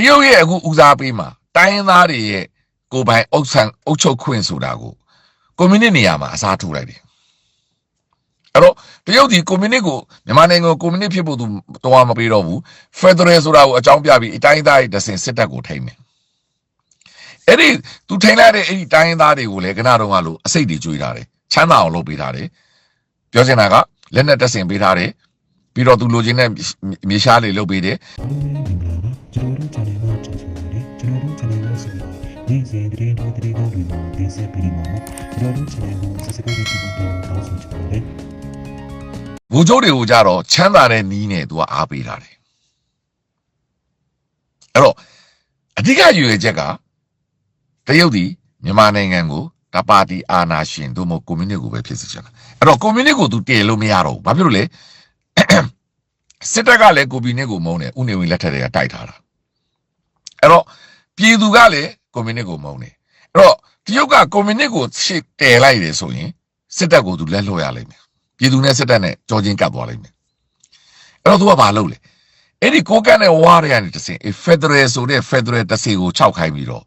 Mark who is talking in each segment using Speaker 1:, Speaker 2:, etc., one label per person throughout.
Speaker 1: ရုတ်ရဲ့အခုဦးစားပေးမှာတိုင်းရင်းသားတွေရဲ့ကိုယ်ပိုင်အုပ်ချုပ်ခွင့်ဆိုတာကိုကွန်မြူနစ်နေရာမှာအစားထိုးလိုက်တယ်အဲ့တော့တရုတ်ဒီကွန်မြူနစ်ကိုမြန်မာနိုင်ငံကိုကွန်မြူနစ်ဖြစ်ဖို့သူတော်မပေးတော့ဘူးဖက်ဒရယ်ဆိုတာကိုအကြောင်းပြပြီးအတိုင်းသားရဲ့တစင်စစ်တပ်ကိုထိမ့်မယ်အဲ့ဒီသူထိန်းလိုက်တဲ့အဲ့ဒီတိုင်းသားတွေကိုလည်းခဏတော့ကလို့အစိတ်တွေကျွေးထားတယ်ချမ်းသာအောင်လုပ်ပေးထားတယ်ပြောချင်တာကလက်နဲ့တက်ဆင်ပေးထားတယ်ပြီးတော့သူလိုချင်တဲ့မြေရှားတွေလုပ်ပေးတယ်ဘူချိုးတွေကိုကြတော့ချမ်းသာတဲ့နီးနဲ့သူကအားပေးထားတယ်အဲ့တော့အဓိကရွေချက်ကတရုတ်ဒီမြန်မာနိုင်ငံကိုတပါတီအာဏာရှင်တို့မကွန်မြူနစ်ကိုပဲဖြစ်စေချင်တာအဲ့တော့ကွန်မြူနစ်ကိုသူတည်လို့မရတော့ဘူးဘာဖြစ်လို့လဲစစ်တပ်ကလည်းကွန်မြူနစ်ကိုမုန်းတယ်ဥနေဝင်လက်ထက်ကတိုက်ထားတာအဲ့တော့ပြည်သူကလည်းကွန်မြူနစ်ကိုမုန်းတယ်အဲ့တော့တရုတ်ကကွန်မြူနစ်ကိုရှစ်တည်လိုက်တယ်ဆိုရင်စစ်တပ်ကိုသူလက်လွှတ်ရလိမ့်မယ်ပြည်သူနဲ့စစ်တပ်နဲ့ကြောချင်းကပ်သွားလိမ့်မယ်အဲ့တော့သူကဘာလုပ်လဲအဲ့ဒီကိုကန့်နဲ့ဝါရရနေတစင်ဖက်ဒရယ်ဆိုတဲ့ဖက်ဒရယ်တစီကိုခြောက်ခိုင်းပြီးတော့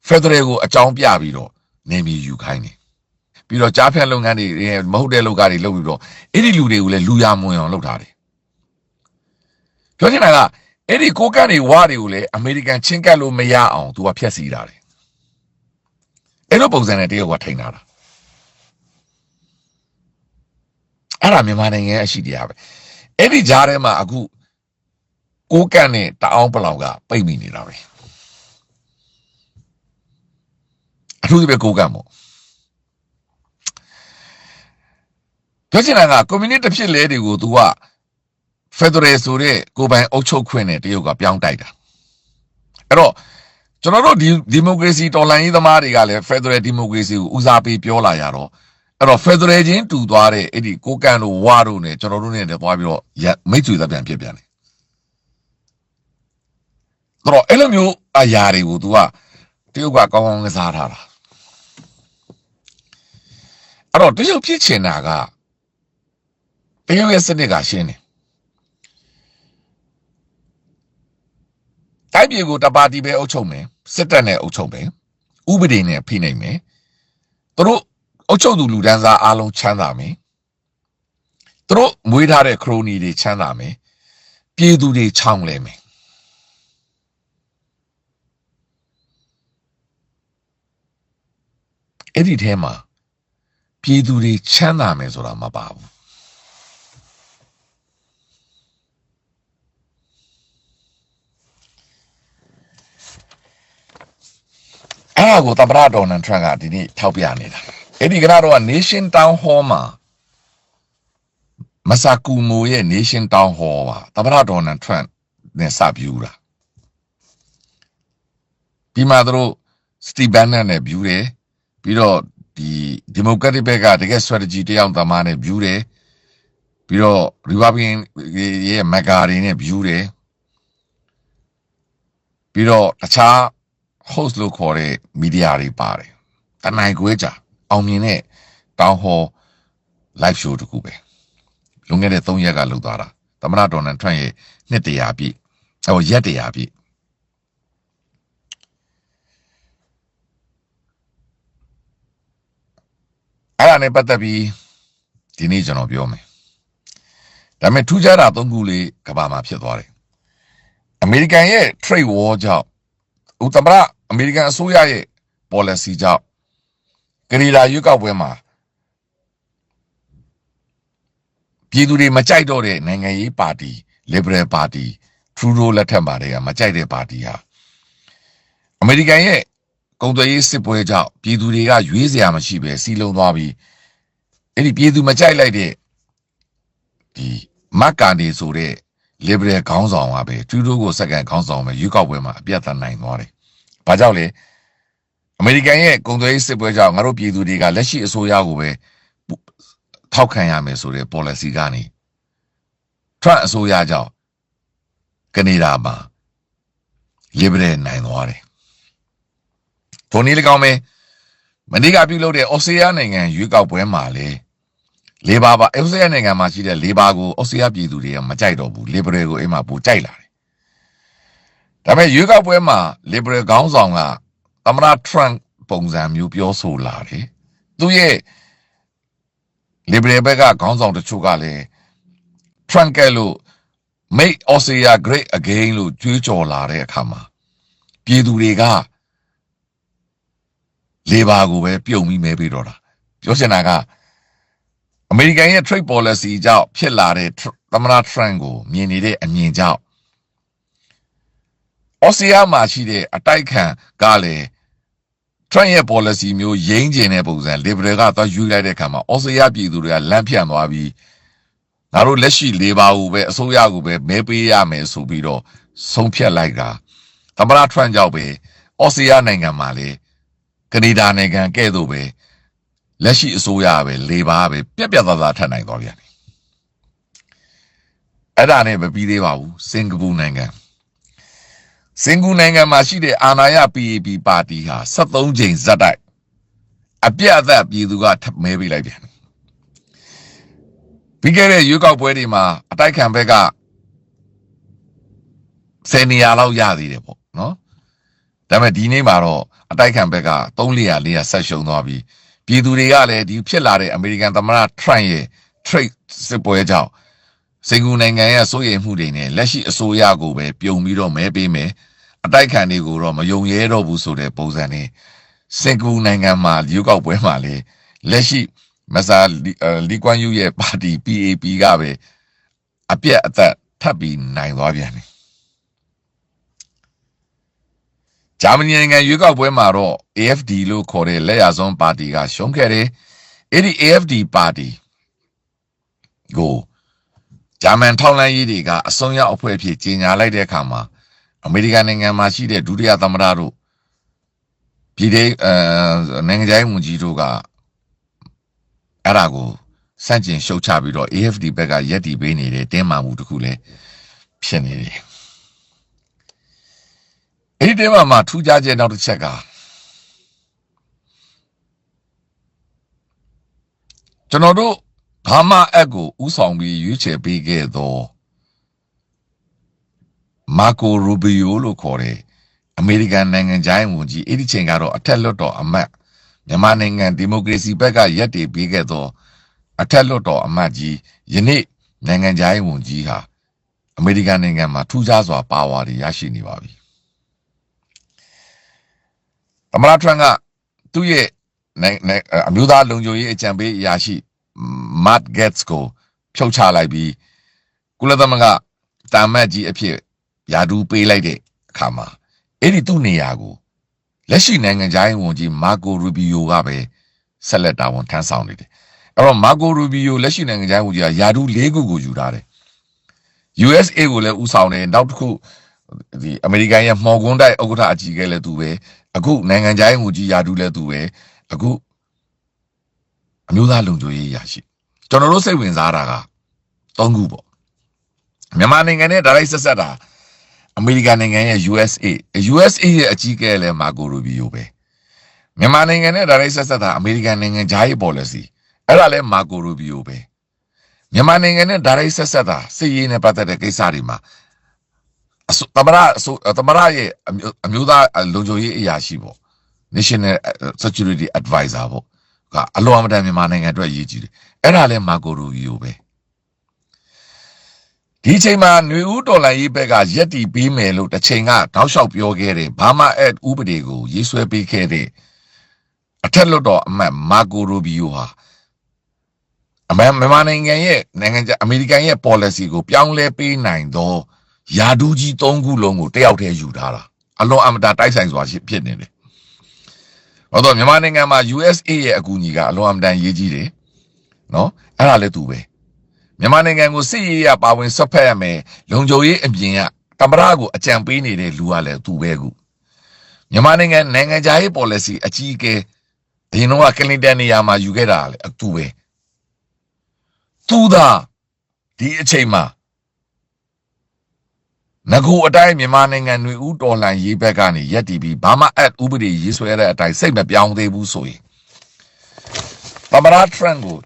Speaker 1: ဖက်ဒရယ်ကိုအကြောင်းပြပြီးတော့နေမီယူခိုင်းတယ်ပြီးတော့ကြားဖြတ်လုပ်ငန်းတွေမဟုတ်တဲ့လုပ်ကားတွေလုပ်ပြီးတော့အဲ့ဒီလူတွေကိုလည်းလူရမွင်အောင်လုပ်ထားတယ်ပြောချင်တာကအဲ့ဒီကိုကန့်တွေဝါတွေကိုလည်းအမေရိကန်ချင်းကပ်လို့မရအောင်သူကဖျက်ဆီးတာတယ်အဲ့လိုပုံစံနဲ့တရုတ်ကထိန်းထားတာအဲ့ဒါမြန်မာနိုင်ငံရဲ့အရှိတရားပဲအဲ့ဒီကြားထဲမှာအခုကိုကန့်နဲ့တအောင်ပလောင်ကပိတ်မိနေတာပဲအထူးသဖြင့်ကိုကန့်ပေါ့ပြောချင်တာကကွန်မြူနစ်တစ်ဖြစ်လဲတွေကိုသူကဖက်ဒရယ်ဆိုတဲ့ကိုပိုင်အုပ်ချုပ်ခွင့်နဲ့တရုတ်ကပြောင်းတိုက်တာအဲ့တော့ကျွန်တော်တို့ဒီမိုကရေစီတော်လှန်ရေးသမားတွေကလည်းဖက်ဒရယ်ဒီမိုကရေစီကိုဦးစားပေးပြောလာရတော့အဲ့တော့ဖက်ဒရယ်ချင်းတူသွားတဲ့အဲ့ဒီကိုကန့်တို့ဝါတို့နဲ့ကျွန်တော်တို့နဲ့လည်းသွားပြီးတော့မိတ်ဆွေသက်ပြန်ဖြစ်ပြန်တယ်တော့အဲ့လိုမျိုးအရာတွေကို तू ကတရုတ်ကကောင်းကောင်းကစားထားတာအဲ့တော့တရုတ်ဖြစ်ချင်တာကတရုတ်ရဲ့စနစ်ကရှင်းတယ်တိုင်းပြည်ကိုတပါတီပဲအုပ်ချုပ်မယ်စစ်တပ်နဲ့အုပ်ချုပ်မယ်ဥပဒေနဲ့ဖိနှိပ်မယ်သူတို့အုပ်ချုပ်သူလူဒန်းစားအားလုံးချမ်းသာမယ်သူတို့မွေးထားတဲ့ခရိုနီတွေချမ်းသာမယ်ပြည်သူတွေချောင်းလဲမယ်အဲ့ဒီထဲမှာပြည်သူတွေချမ်းသာမယ်ဆိုတာမပါဘူးအဲ့ဒါကိုသမ္မတဒေါ်နယ်ထရန့်ကဒီနေ့ထောက်ပြနေတာအဲ့ဒီကတော့ Nation Town Hall မှာမဆာကူမိုရဲ့ Nation Town Hall ပါသမ္မတဒေါ်နယ်ထရန့်နဲ့စပြူတာဒီမှာတို့စတီဗန်နန်နဲ့ပြူတယ်ပြီးတော့ဒီမိုကရက်တစ်ဘက်ကတကယ် strategy တယောက်သမားနဲ့ view တယ်ပြီးတော့ Republican ရဲ့ mega တွေနဲ့ view တယ်ပြီးတော့တခြား host လို့ခေါ်တဲ့ media တွေပါတယ်တနိုင်ခွဲကြအောင်မြင်တဲ့ town hall live show တခုပဲလွန်ခဲ့တဲ့3ရက်ကလုပ်သွားတာသမ္မတဒေါ်နယ်ထရန့်ရဲ့နှစ်တရာပြည့်ရက်တရာပြည့်အဲ့ဒါနဲ့ပတ်သက်ပြီးဒီနေ့ကျွန်တော်ပြောမယ်ဒါပေမဲ့ထူးခြားတာ3ခုလေးကမ္ဘာမှာဖြစ်သွားတယ်အမေရိကန်ရဲ့ trade war ကြောင့်သမ္မတအမေရိကန်အစိုးရရဲ့ policy ကြောင့်ကနေဒါရွေးကောက်ပွဲမှာပြည်သူတွေမကြိုက်တော့တဲ့နိုင်ငံရေးပါတီ Liberal Party Trudeau လက်ထက်မှာတည်းကမကြိုက်တဲ့ပါတီဟာအမေရိကန်ရဲ့ကုန်သွယ်ရေးစစ်ပွဲကြောင့်ပြည်သူတွေကရွေးစရာမရှိပဲစီးလုံးသွားပြီးအဲ့ဒီပြည်သူမကြိုက်လိုက်တဲ့ဒီမက်ကာနေဆိုတဲ့ liberal ခေါင်းဆောင်ကပဲထူးထူးကိုစက္ကန့်ခေါင်းဆောင်ပဲရွေးကောက်ပွဲမှာအပြတ်သက်နိုင်သွားတယ်။ဘာကြောင့်လဲအမေရိကန်ရဲ့ကုန်သွယ်ရေးစစ်ပွဲကြောင့်ငါတို့ပြည်သူတွေကလက်ရှိအစိုးရကိုပဲထောက်ခံရမယ်ဆိုတဲ့ policy ကနေ Trump အစိုးရကြောင့်ကနေဒါမှာ liberal နိုင်သွားတယ်။ထိုနည်း၎င်းပဲမနေ့ကပြုလုပ်တဲ့ဩစတြေးလျနိုင်ငံရွေးကောက်ပွဲမှာလေလေဘာပါဩစတြေးလျနိုင်ငံမှာရှိတဲ့လေဘာကိုဩစတြေးလျပြည်သူတွေကမကြိုက်တော့ဘူး liberal ကိုအိမ်မှာပိုကြိုက်လာတယ် ဒါပေမဲ့ရွေးကောက်ပွဲမှာ liberal ခေါင်းဆောင်ကသမ္မတ Trump ပုံစံမျိုးပြောဆိုလာတယ်သူရဲ့ liberal ဘက်ကခေါင်းဆောင်တချို့ကလည်း Trump ကလို့ make Australia great again လို့ကြွေးကြော်လာတဲ့အခါမှာပြည်သူတွေကလေဘာကိုပဲပြုံပြီးမဲပေးတော့တာပြောချင်တာကအမေရိကန်ရဲ့ trade policy ကြောင့်ဖြစ်လာတဲ့သမ္မတ Trump ကိုမြင်နေတဲ့အမြင်ကြောင့်ဩစတြေးလျမှာရှိတဲ့အတိုက်ခံကလည်း Trump ရဲ့ policy မျိုးရင်းကျင်တဲ့ပုံစံ liberal ကသွားယူလိုက်တဲ့အခါမှာဩစတြေးလျပြည်သူတွေကလမ်းဖြန့်သွားပြီးငါတို့လက်ရှိလေဘာကိုပဲအစိုးရကိုပဲမဲပေးရမယ်ဆိုပြီးတော့ဆုံးဖြတ်လိုက်တာသမ္မတ Trump ကြောင့်ပဲဩစတြေးလျနိုင်ငံမှာလေကနေဒါနိုင်ငံကဲ့သို့ပဲလက်ရှိအစိုးရပဲလေဘာပဲပြက်ပြက်သားသားထပ်နိုင်သွားပြန်တယ်အဲ့ဒါနဲ့မပြီးသေးပါဘူးစင်ကာပူနိုင်ငံမှာရှိတဲ့အာဏာရ PAP ပါတီဟာ73ချိန်ဇက်တိုက်အပြတ်အသတ်ပြည်သူကထပ်မဲပေးလိုက်ပြန်ပြီးခဲ့တဲ့ရွေးကောက်ပွဲတွေမှာအတိုက်ခံဘက်က10နေရာလောက်ရသေးတယ်ပေါ့နော်ဒါပေမဲ့ဒီနေ့မှာတော့အတိုက်ခံဘက်က300-400ဆက်ရှုံသွားပြီးပြည်သူတွေကလည်းဒီဖြစ်လာတဲ့အမေရိကန်သမ္မတ Trump ရဲ့ trade စစ်ပွဲကြောင့်စင်ကာပူနိုင်ငံရဲ့စိုးရိမ်မှုတွေနဲ့လက်ရှိအစိုးရကိုပဲပြုံပြီးတော့မဲပေးမယ်အတိုက်ခံတွေကိုတော့မယုံရဲတော့ဘူးဆိုတဲ့ပုံစံနဲ့စင်ကာပူနိုင်ငံမှာရွေးကောက်ပွဲမှာလေလက်ရှိမဆာလီကွမ်ယူရဲ့ပါတီ PAP ကပဲအပြက်အသက်ထပ်ပြီးနိုင်သွားပြန်တယ်ဂျာမနီနိုင်ငံရွေးကောက်ပွဲမှာတော့ AFD လို့ခေါ်တဲ့လက်ရဆုံးပါတီကရှုံးခဲ့တယ်အဲ့ဒီ AFD ပါတီကိုဂျာမန်ထောက်လှမ်းရေးတွေကအစွန်းရောက်အဖွဲ့အဖြစ်ကြီးညာလိုက်တဲ့အခါမှာအမေရိကန်နိုင်ငံမှာရှိတဲ့ဒုတိယသမ္မတတို့ပြည်ထောင်နိုင်ငံခြားရေးဝန်ကြီးတို့ကအဲ့ဒါကိုစန့်ကျင်ရှုတ်ချပြီးတော့ AFD ဘက်ကရက်တီပေးနေတဲ့တင်းမာမှုတစ်ခုလည်းဖြစ်နေတယ်အဲ့ဒီတင်းမာမှာထူးခြားချက်နောက်တစ်ချက်ကကျွန်တော်တို့ဘာမှအက်ကိုဥဆောင်ပြီးရွေးချယ်ပေးခဲ့သောမာကိုရူဘီယိုလို့ခေါ်တဲ့အမေရိကန်နိုင်ငံခြားရေးဝန်ကြီးအဲ့ဒီချိန်ကတော့အထက်လွှတ်တော်အမတ်မြန်မာနိုင်ငံဒီမိုကရေစီဘက်ကရက်တည်ပေးခဲ့သောအထက်လွှတ်တော်အမတ်ကြီးယနေ့နိုင်ငံခြားရေးဝန်ကြီးဟာအမေရိကန်နိုင်ငံမှာထူးခြားစွာပါဝါတွေရရှိနေပါပြီသမ္မတ Trump ကသူ့ရဲ့အမျိုးသားလုံခြုံရေးအကြံပေးအရာရှိ Matt Gaetz ကိုဖြုတ်ချလိုက်ပြီးကုလသမဂ္ဂတာမတ်ကြီးအဖြစ်ယာဒူးပေးလိုက်တဲ့အခါမှာအဲ့ဒီသူ့နေရာကိုလက်ရှိနိုင်ငံခြားရေးဝန်ကြီးမာကိုရူဘီယိုကပဲဆက်လက်တာဝန်ထမ်းဆောင်နေတယ်အဲ့တော့မာကိုရူဘီယိုလက်ရှိနိုင်ငံခြားရေးဝန်ကြီးကယာဒူး၄ခုကိုယူထားတယ် USA ကိုလည်းဦးဆောင်တယ်နောက်တစ်ခုဒီအမေရိကန်ရဲ့မှော်ကွန်းတိုက်ဥက္ကဋ္ဌအကြီးအကဲလည်းသူပဲအခုနိုင်ငံခြားရေးဝန်ကြီးယာဒူးလည်းသူပဲအခုအမျိုးသားလုံခြုံရေးရရှိကျွန်တော်တို့စိတ်ဝင်စားတာက၃ခုပေါ့မြန်မာနိုင်ငံနဲ့ဒါလိုက်ဆက်ဆက်တာအမေရိကန်နိုင်ငံရဲ့ USA ရဲ့အကြီးအကဲလည်းမာကိုရူဘီယိုပဲမြန်မာနိုင်ငံနဲ့ဒါလိုက်ဆက်ဆက်တာအမေရိကန်နိုင်ငံခြားရေး policy အဲ့ဒါလည်းမာကိုရူဘီယိုပဲမြန်မာနိုင်ငံနဲ့ဒါလိုက်ဆက်ဆက်တာစစ်ရေးနဲ့ပတ်သက်တဲ့ကိစ္စတွေမှာသမ္မတရဲ့အမျိုးသားလုံခြုံရေးအရာရှိပေါ့ National Security Advisor ပေါ့ကအလွန်အမတန်မြန်မာနိုင်ငံအတွက်ရည်ကြည်တယ်အဲ့ဒါလည်းမာကိုရူဘီယိုပဲဒီချိန်မှာຫນွေဦးတော်လှန်ရေးဘက်ကရက်တီပေးမယ်လို့တစ်ချိန်ကတောက်လျှောက်ပြောခဲ့တယ်ဘာမှအဲ့ဥပဒေကိုရေးဆွဲပေးခဲ့တဲ့အထက်လွှတ်တော်အမတ်မာကိုရူဘီယိုဟာမြန်မာနိုင်ငံရဲ့အမေရိကန်ရဲ့ policy ကိုပြောင်းလဲပေးနိုင်သောယာဒူးကြီး၃ခုလုံးကိုတယောက်တည်းယူထားတာအလွန်အမတန်တိုက်ဆိုင်စွာဖြစ်နေတယ်ဘာလို့မြန်မာနိုင်ငံမှာ USA ရဲ့အကူအညီကအလွန်အမတန်ရေးကြီးတယ်နော်အဲ့ဒါလည်းသူပဲမြန်မာနိုင်ငံကိုစစ်ရေးရပါဝင်ဆွတ်ဖက်ရမယ်လုံခြုံရေးအပြင်ကသမ္မတကိုအကြံပေးနေတဲ့လူကလည်းသူပဲခုမြန်မာနိုင်ငံခြားရေး policy အကြီးအကဲအရင်တော့ကလင်တန်နေရာမှာယူခဲ့တာလေသူပဲသူသာဒီအချိန်မှာငကူအတိုင်းမြန်မာနိုင်ငံတွေဥတော်လှန်ရေးဘက်ကနေရက်တီပြီးဘာမှအဥပဒေရေးဆွဲတဲ့အတိုင်းစိတ်မပြောင်းသေးဘူးဆိုရင်သမ္မတ Trump ကို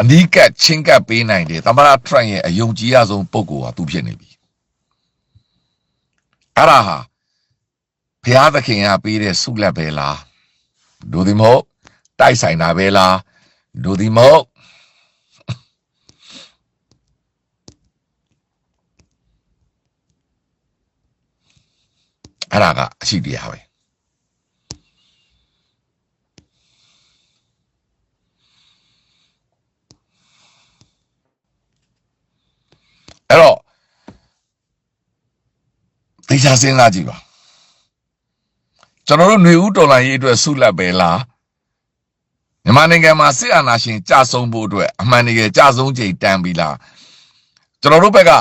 Speaker 1: အနီးကပ်ချင်းကပ်ပေးနိုင်တယ်သမ္မတ Trump ရဲ့အယုံကြည်ရဆုံးပုဂ္ဂိုလ်ဟာသူဖြစ်နေပြီ အဲ့ဒါဟာဘုရားသခင်ကပေးတဲ့ဆုလက်ပဲလားဒိုဒီမဟုတ်တိုက်ဆိုင်တာပဲလားဒိုဒီမဟုတ်အဲ့ဒါကအရှိတရားပဲအဲ့တော့သိချာစဉ်းစားကြည့်ပါကျွန်တော်တို့ຫນွေဦးတော်လှန်ရေးအတွက်ဆုလက်ပဲလားမြန်မာနိုင်ငံမှာစစ်အာဏာရှင်ကြဆုံးဖို့အတွက်အမှန်တကယ်ကြဆုံးချိန်တန်ပြီလားကျွန်တော်တို့ဘက်က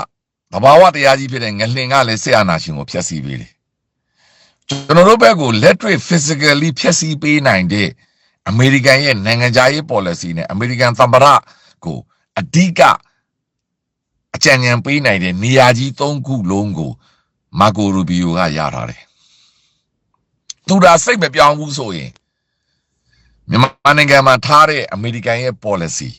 Speaker 1: သဘာဝတရားကြီးဖြစ်တဲ့ငလင်ကလည်းစစ်အာဏာရှင်ကိုဖျက်ဆီးပေးတယ်ကျွန်တော်တို့ဘက်ကိုလက်တွေ့ physically ဖျက်ဆီးပေးနိုင်တဲ့အမေရိကန်ရဲ့နိုင်ငံခြားရေး policy နဲ့အမေရိကန်သမ္မတကိုအဓိကအကြံဉာဏ်ပေးနိုင်တဲ့နေရာကြီး၃ခုလုံးကိုမာကိုရူဘီယိုကရထားတယ်သူဒါစိတ်မပြောင်းဘူးဆိုရင်မြန်မာနိုင်ငံမှာထားတဲ့အမေရိကန်ရဲ့ policy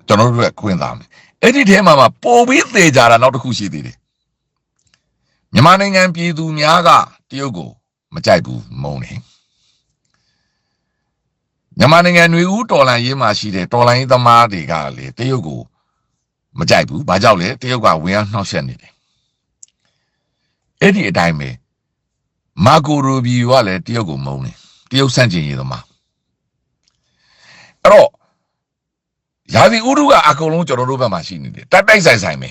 Speaker 1: ကျွန်တော်တို့ကခွင့်သားမယ်အဲ့ဒီထဲမှာပို့ပြီးသေကြတာနောက်တစ်ခုရှိသေးတယ်မြန်မာနိုင်ငံပြည်သူများကတရုတ်ကိုမကြိုက်ဘူးမုန်းတယ်မြန်မာနိုင်ငံຫນွေဦးတော်လှန်ရေးမှာရှိတဲ့တော်လှန်ရေးသမားတွေကလေတရုတ်ကိုမကြိုက်ဘူးဘာကြောင့်လဲတရုတ်ကဝင်ရောက်နှောက်ယှက်နေတယ်အဲ့ဒီအတိုင်းပဲမာကိုရူဘီယိုကလည်းတရုတ်ကိုမုန်းတယ်တရုတ်ဆန့်ကျင်ရေးသမားအဲ့တော့ရာသီဥတုကအကုန်လုံးကျွန်တော်တို့ဘက်မှာရှိနေတယ်တိုက်ဆိုင်ပဲ